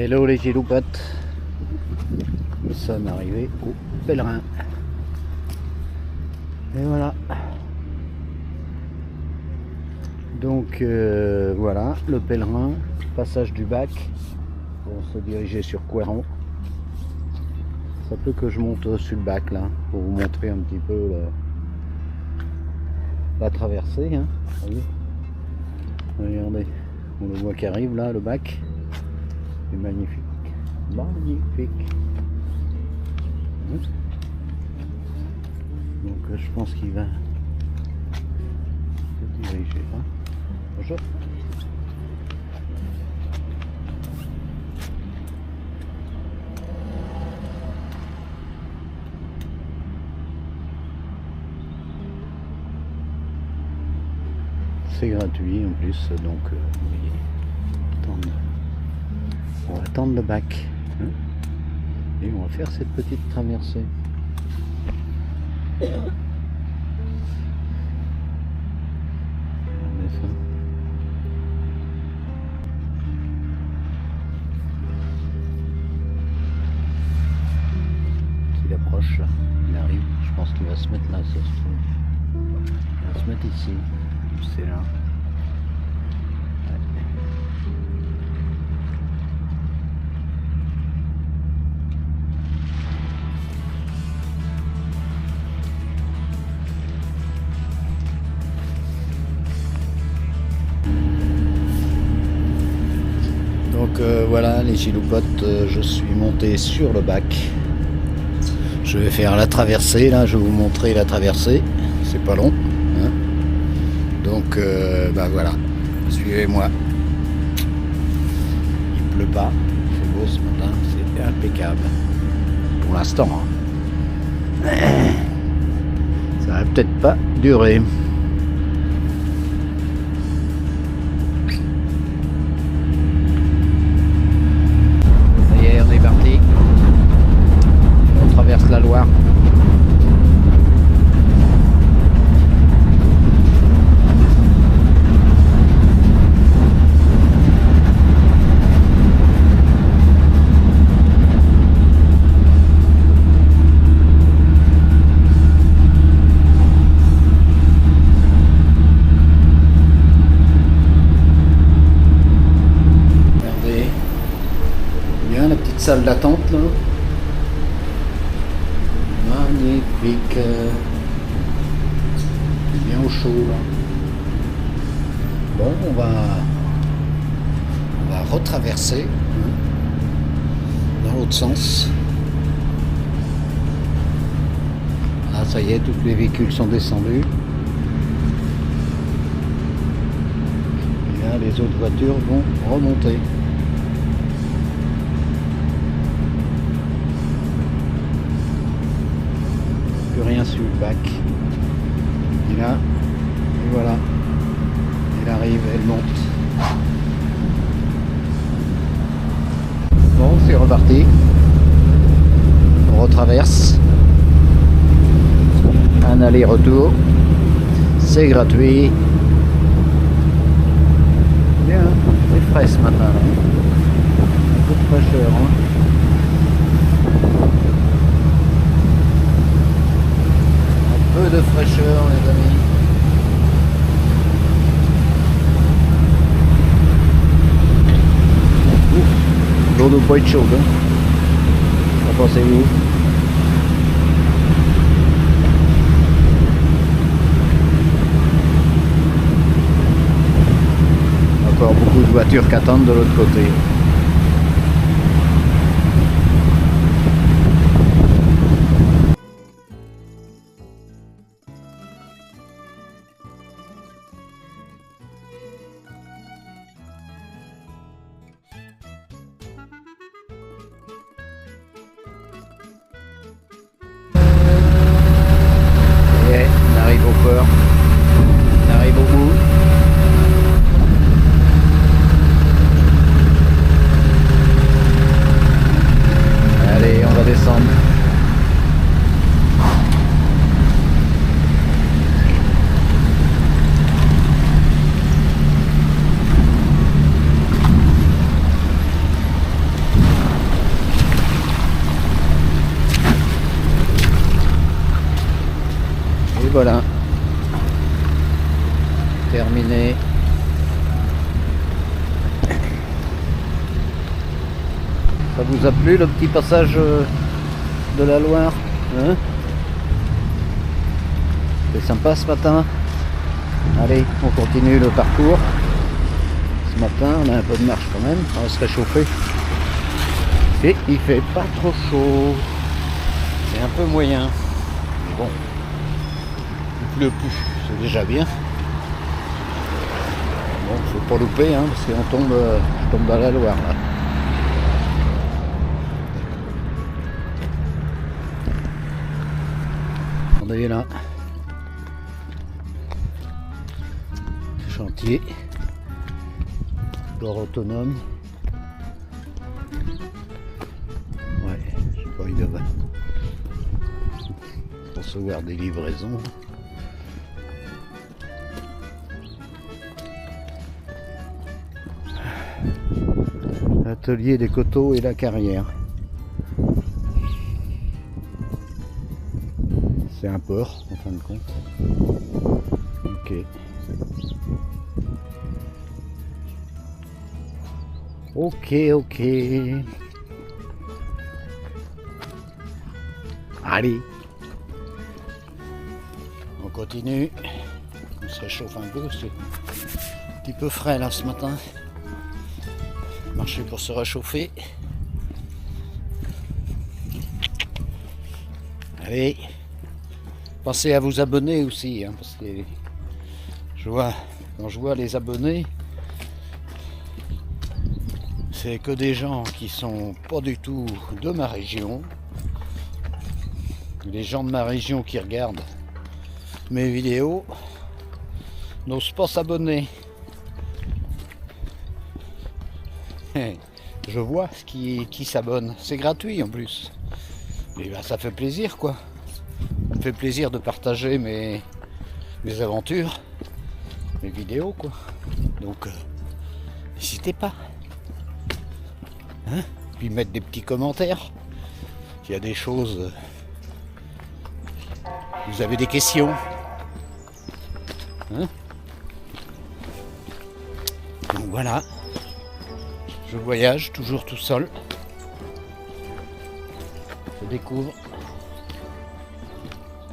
Hello les giloupotes, nous sommes arrivés au Pèlerin. Et voilà. Donc voilà, le Pèlerin, passage du bac, pour se diriger sur Couëron. Ça peut que je monte sur le bac là, pour vous montrer un petit peu la traversée. Hein. Regardez, on le voit qui arrive là, le bac. C'est magnifique. Magnifique. Donc je pense qu'il va se diriger là. Bonjour. C'est gratuit en plus, donc vous voyez, on va attendre le bac, hein, et on va faire cette petite traversée. Regardez ça. S'il approche, il arrive, je pense qu'il va se mettre là, ça se trouve. Il va se mettre ici, c'est là. Donc voilà les giloupotes, je suis monté sur le bac. Je vais faire la traversée, là je vais vous montrer la traversée, c'est pas long. Hein. Donc bah voilà, suivez-moi. Il pleut pas, il fait beau ce matin, c'est impeccable. Pour l'instant. Hein. Ça va peut-être pas durer. La Loire. Regardez bien la petite salle d'attente là. Magnifique, bien au chaud là. Bon, on va retraverser dans l'autre sens. Ah ça y est, tous les véhicules sont descendus. Et là, les autres voitures vont remonter. Rien sur le bac. Et là, et voilà. Elle arrive, elle monte. Bon, c'est reparti. On retraverse. Un aller-retour. C'est gratuit. Bien, c'est frais ce matin. Là. Un peu de fraîcheur. Hein. Peu de fraîcheur les amis. L'eau doit pas être chaude. Hein. Qu'en pensez-vous? Encore beaucoup de voitures qui attendent de l'autre côté. On arrive au port, on arrive au bout. voilà. Terminé. Ça vous a plu le petit passage de la Loire, hein? C'est sympa ce matin. Allez, on continue le parcours. Ce matin, on a un peu de marche quand même. On va se réchauffer. Et il fait pas trop chaud. C'est un peu moyen. Mais bon, il pleut plus, c'est déjà bien. Bon, faut pas louper, hein, parce qu'on tombe, je tombe dans la Loire là. Regardez là. Chantier. Port autonome. Ouais, je sais pas, il doit recevoir des livraisons. Atelier des Coteaux et la Carrière. C'est un port en fin de compte. Ok. Ok. Allez. On continue. On se réchauffe un peu. C'est un petit peu frais là ce matin. Marcher pour se réchauffer. Allez. Pensez à vous abonner aussi, hein, parce que quand je vois les abonnés, c'est que des gens qui sont pas du tout de ma région. Les gens de ma région qui regardent mes vidéos n'osent pas s'abonner. Je vois qui s'abonne. C'est gratuit en plus. Mais ben, ça fait plaisir quoi. Ça me fait plaisir de partager mes aventures, mes vidéos quoi. Donc n'hésitez pas. Hein? Puis mettre des petits commentaires. S'il y a des choses. Vous avez des questions. Hein? Donc voilà. Je voyage toujours tout seul. Je découvre.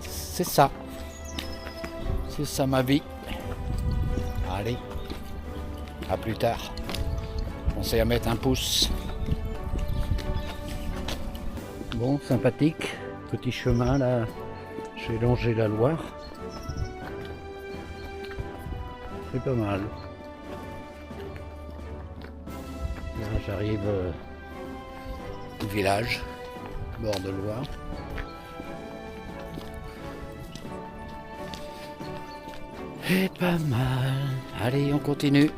C'est ça. C'est ça ma vie. Allez. À plus tard. Pensez à mettre un pouce. Bon, sympathique. Petit chemin là. J'ai longé la Loire. C'est pas mal. Là, j'arrive au village, bord de Loire. Et pas mal. Allez, on continue.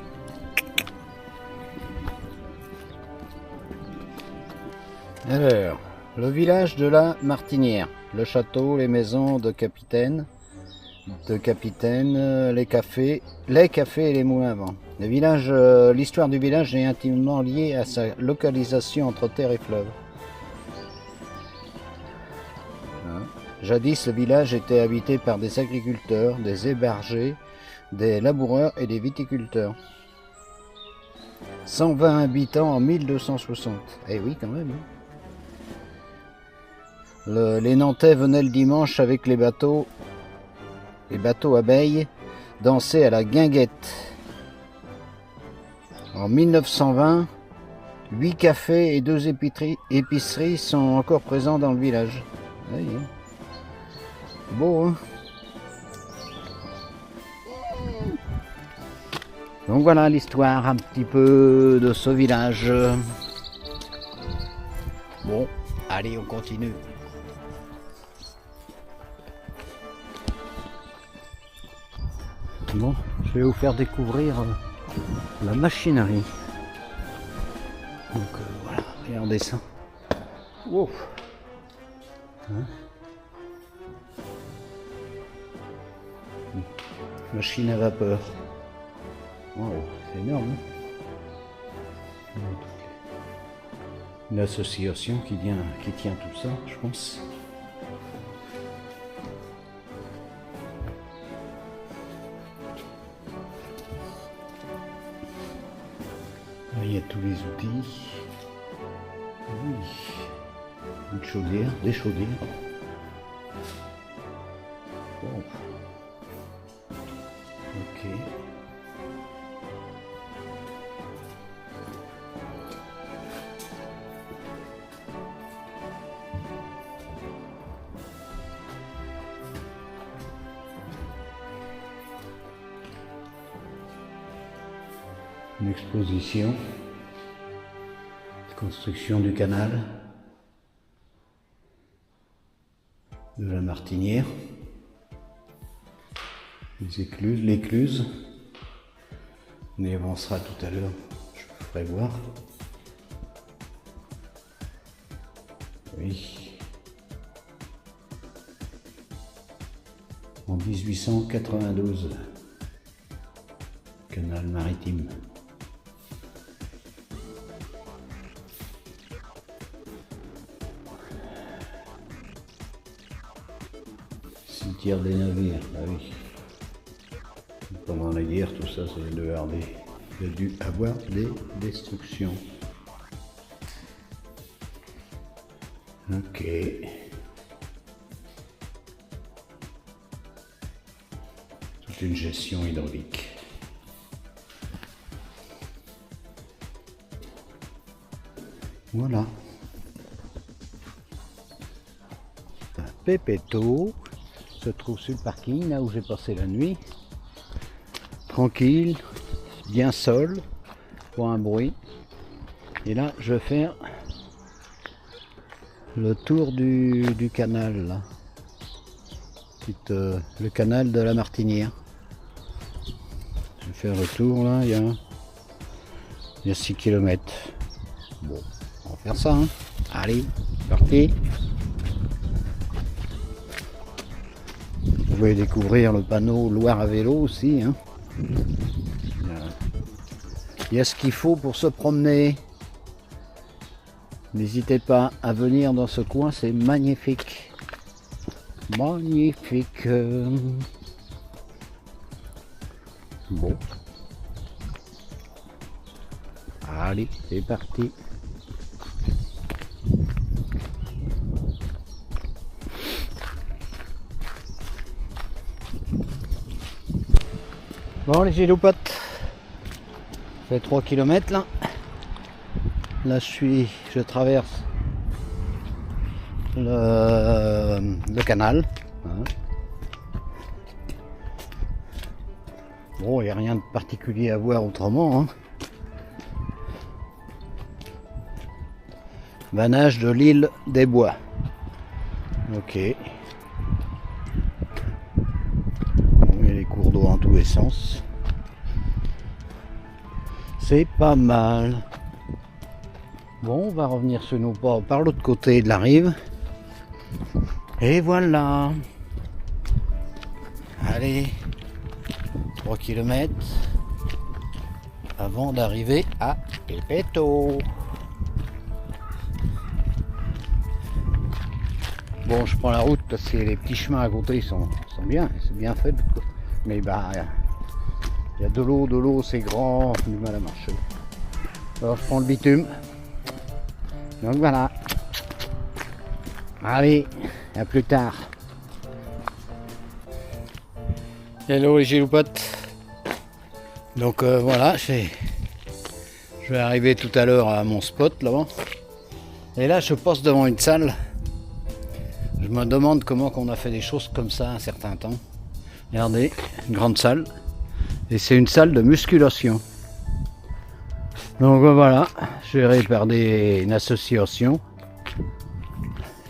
Alors, le village de la Martinière. Le château, les maisons de capitaine, les cafés et les moulins à vent. L'histoire du village est intimement liée à sa localisation entre terre et fleuve. Jadis, le village était habité par des agriculteurs, des hébergers, des laboureurs et des viticulteurs. 120 habitants en 1260. Eh oui, quand même. Les Nantais venaient le dimanche avec les bateaux abeilles, danser à la guinguette. En 1920, 8 cafés et 2 épiceries sont encore présents dans le village. Oui. Beau, hein? Donc voilà l'histoire un petit peu de ce village. Bon, allez, on continue. Bon, je vais vous faire découvrir la machinerie. Donc voilà, regardez ça. Wow. Hein? Machine à vapeur. Wow, c'est énorme. Hein? Une association qui tient tout ça, je pense. il y a tous les outils. Oui. Une chaudière, des chaudières. Bon. Ok. Une exposition, construction du canal de la Martinière, l'écluse. On y avancera tout à l'heure, je vous ferai voir. Oui. En 1892, canal maritime. Cimetière des navires, ah oui. Pendant la guerre, tout ça, c'est de RD. Il y a dû avoir des destructions. Ok. Toute une gestion hydraulique. Voilà. Un pépéto se trouve sur le parking, là où j'ai passé la nuit. Tranquille, bien sol, pour un bruit. Et là, je vais faire le tour du canal, là. Le canal de la Martinière. Je vais faire le tour, là, il y a 6 km. Bon, on va faire ça, hein. Allez, parti. Vous pouvez découvrir le panneau Loire à vélo aussi, hein. Il y a ce qu'il faut pour se promener. N'hésitez pas à venir dans ce coin, c'est magnifique. Magnifique. Bon. Allez, c'est parti. Bon les giloupotes, ça fait 3 km là. Là je traverse le canal. Hein. Bon, il n'y a rien de particulier à voir autrement. Hein. Vannage de l'île des Bois. Ok. Cours d'eau en tous les sens. C'est pas mal. Bon, on va revenir sur nos pas par l'autre côté de la rive. Et voilà. Allez, 3 km avant d'arriver à Pépéto. Bon, je prends la route parce que les petits chemins à côté sont bien, c'est bien fait. Mais bah, il y a de l'eau, c'est grand, du mal à marcher. Alors je prends le bitume. Donc voilà. Allez, à plus tard. Hello les giloupotes. Donc voilà, je vais arriver tout à l'heure à mon spot là-bas. Et là je passe devant une salle. Je me demande comment on a fait des choses comme ça un certain temps. Regardez, une grande salle. Et c'est une salle de musculation. Donc voilà, gérée par une association.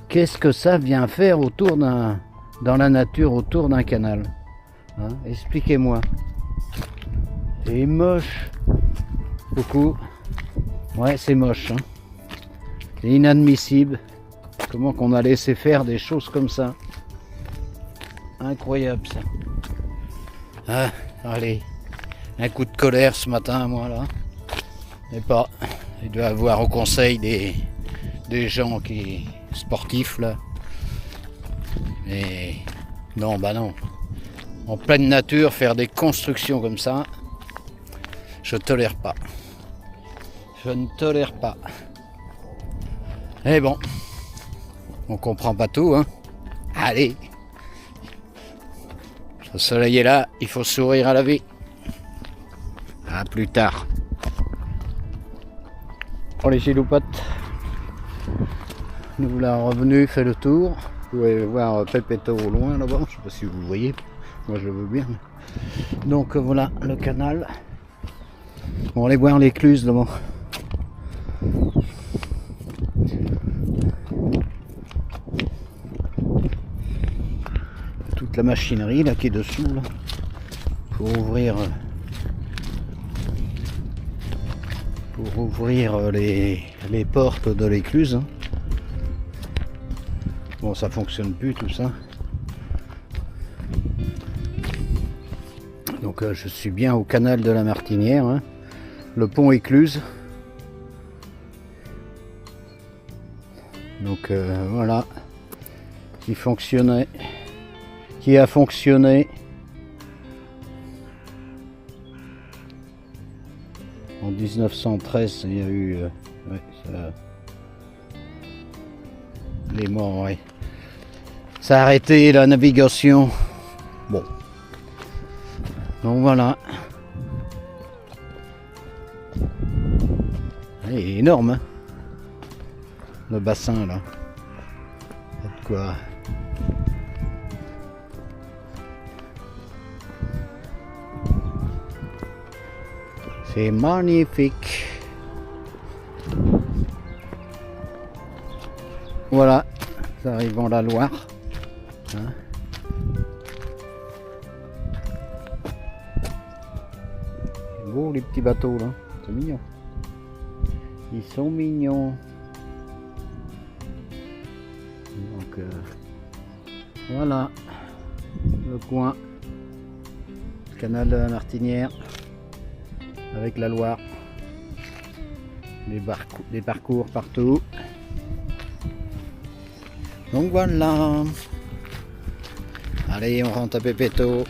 Qu'est-ce que ça vient faire dans la nature autour d'un canal, hein? Expliquez-moi. C'est moche. Beaucoup. Ouais, c'est moche. Hein. C'est inadmissible. Comment qu'on a laissé faire des choses comme ça. Incroyable ça. Ah, allez, un coup de colère ce matin, moi là. Et pas. Il doit y avoir au conseil des gens sportifs là. Mais non, bah non. En pleine nature, faire des constructions comme ça, je tolère pas. Je ne tolère pas. Mais bon, on comprend pas tout, hein. Allez, le soleil est là, il faut sourire à la vie. À plus tard. Bon les chiloupotes, nous voilà revenus, fait le tour. Vous pouvez voir Pépéto au loin là-bas, je sais pas si vous le voyez, moi je le veux bien. Donc voilà le canal. On va aller voir l'écluse là-bas. Toute la machinerie là qui est dessous là, pour ouvrir les portes de l'écluse. Bon, ça fonctionne plus tout ça. Donc je suis bien au canal de la Martinière, hein. Le pont écluse. Donc voilà, qui a fonctionné en 1913. Il y a eu les morts, ouais. Ça a arrêté la navigation. Bon, donc voilà. Il est énorme, hein, le bassin là. Il y a de quoi. C'est magnifique. Voilà, ça arrive en la Loire. Hein. C'est beau les petits bateaux là, c'est mignon. Ils sont mignons. Donc voilà le coin, le canal de la Martinière avec la Loire, des parcours partout. Donc voilà. Allez, on rentre à Pépéto.